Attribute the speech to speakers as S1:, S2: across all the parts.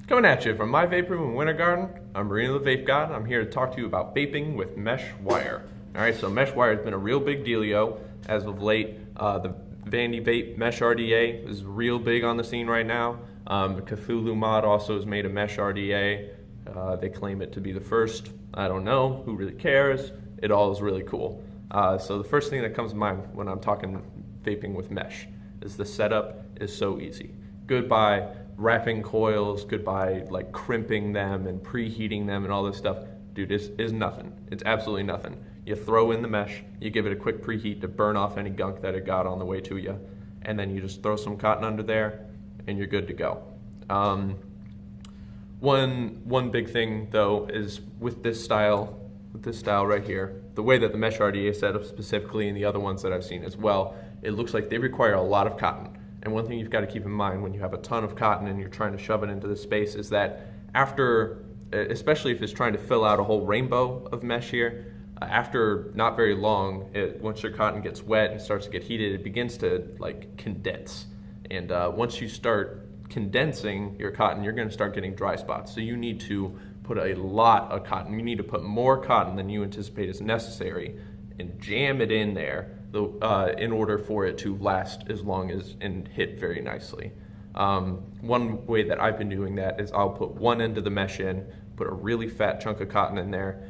S1: Coming at you from my vape room in Winter Garden, I'm Marina the Vape God. I'm here to talk to you about vaping with mesh wire. Alright, so mesh wire has been a real big dealio as of late. The Vandy Vape Mesh RDA is real big on the scene right now. The Cthulhu mod also has made a mesh RDA. They claim it to be the first. I don't know, who really cares? It all is really cool. So the first thing that comes to mind when I'm talking vaping with mesh is the setup is so easy. Goodbye wrapping coils, goodbye like crimping them and preheating them and all this stuff. Dude, this is nothing. It's absolutely nothing. You throw in the mesh, you give it a quick preheat to burn off any gunk that it got on the way to you, and then you just throw some cotton under there and you're good to go. One big thing though is with this style right here, the way that the mesh RDA is set up specifically and the other ones that I've seen as well, it looks like they require a lot of cotton. And one thing you've got to keep in mind when you have a ton of cotton and you're trying to shove it into this space is that after, especially if it's trying to fill out a whole rainbow of mesh here, after not very long, once your cotton gets wet and starts to get heated, it begins to like condense. And once you start condensing your cotton, you're going to start getting dry spots. So you need to put a lot of cotton. You need to put more cotton than you anticipate is necessary and jam it in there in order for it to last as long as and hit very nicely. One way that I've been doing that is I'll put one end of the mesh in, put a really fat chunk of cotton in there,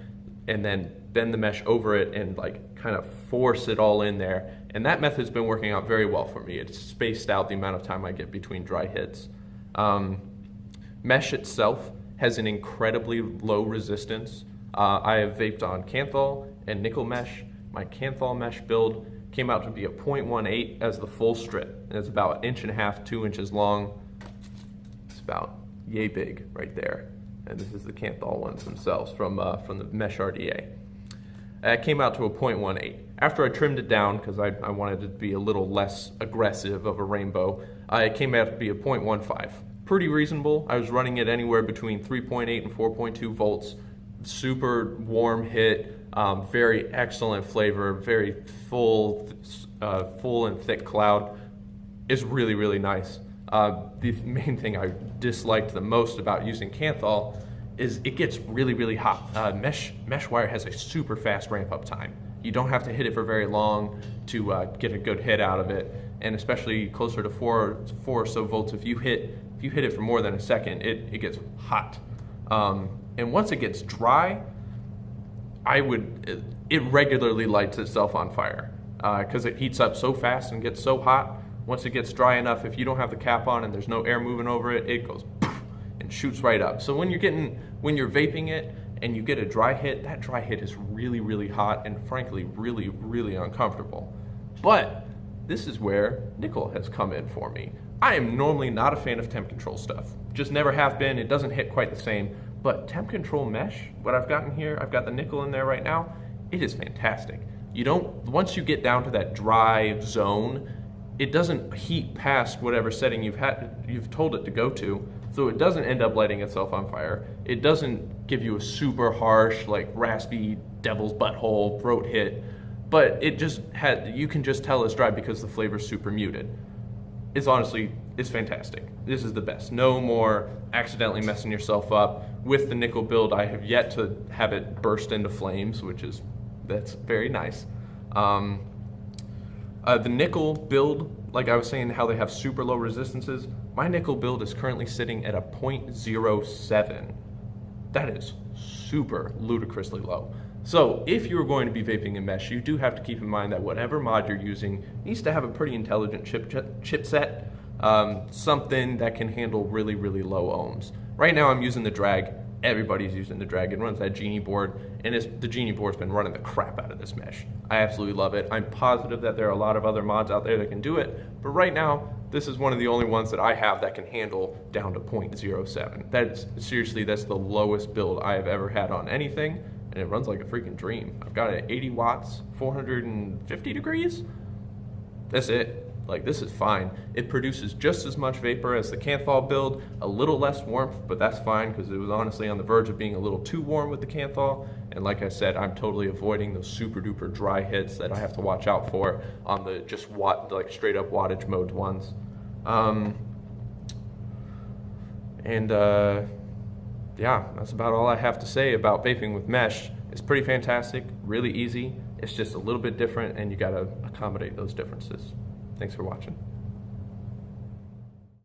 S1: and then bend the mesh over it and like kind of force it all in there. And that method's been working out very well for me. It's spaced out the amount of time I get between dry hits. Mesh itself has an incredibly low resistance. I have vaped on Kanthal and nickel mesh. My Kanthal mesh build came out to be a 0.18 as the full strip. And it's about 1.5 inches, 2 inches long. It's about yay big right there. And this is the Kanthal ones themselves from the mesh RDA. It came out to a 0.18. After I trimmed it down, because I wanted it to be a little less aggressive of a rainbow, it came out to be a 0.15. Pretty reasonable. I was running it anywhere between 3.8 and 4.2 volts. Super warm hit, very excellent flavor, very full and thick cloud. It's really, really nice. The main thing I disliked the most about using Kanthal is it gets really, really hot. Mesh wire has a super fast ramp up time. You don't have to hit it for very long to get a good hit out of it, and especially closer to 4 or so volts, if you hit it for more than a second, it gets hot. And once it gets dry, it regularly lights itself on fire because it heats up so fast and gets so hot. Once it gets dry enough, if you don't have the cap on and there's no air moving over it, it goes poof and shoots right up. So when you're vaping it and you get a dry hit, that dry hit is really, really hot and frankly, really, really uncomfortable. But this is where nickel has come in for me. I am normally not a fan of temp control stuff. Just never have been. It doesn't hit quite the same. But temp control mesh, what I've gotten here, I've got the nickel in there right now, it is fantastic. Once you get down to that dry zone, it doesn't heat past whatever setting you've told it to go to, so it doesn't end up lighting itself on fire. It doesn't give you a super harsh, like raspy devil's butthole throat hit, but you can just tell it's dry because the flavor's super muted. It's fantastic. This is the best. No more accidentally messing yourself up. With the nickel build, I have yet to have it burst into flames, that's very nice. The nickel build, like I was saying, how they have super low resistances, my nickel build is currently sitting at a 0.07. That is super ludicrously low. So if you're going to be vaping in mesh, you do have to keep in mind that whatever mod you're using needs to have a pretty intelligent chipset, something that can handle really, really low ohms. Right now I'm using the Drag. Everybody's using the Drag. It runs that Genie board, and the Genie board's been running the crap out of this mesh. I absolutely love it. I'm positive that there are a lot of other mods out there that can do it, but right now this is one of the only ones that I have that can handle down to 0.07. That's the lowest build I have ever had on anything. And it runs like a freaking dream. I've got it at 80 watts, 450 degrees. That's it. Like, this is fine. It produces just as much vapor as the Kanthal build, a little less warmth, but that's fine because it was honestly on the verge of being a little too warm with the Kanthal. And like I said, I'm totally avoiding those super duper dry hits that I have to watch out for on the just straight up wattage mode ones. And yeah, that's about all I have to say about vaping with mesh. It's pretty fantastic, really easy. It's just a little bit different, and you gotta accommodate those differences. Thanks for watching.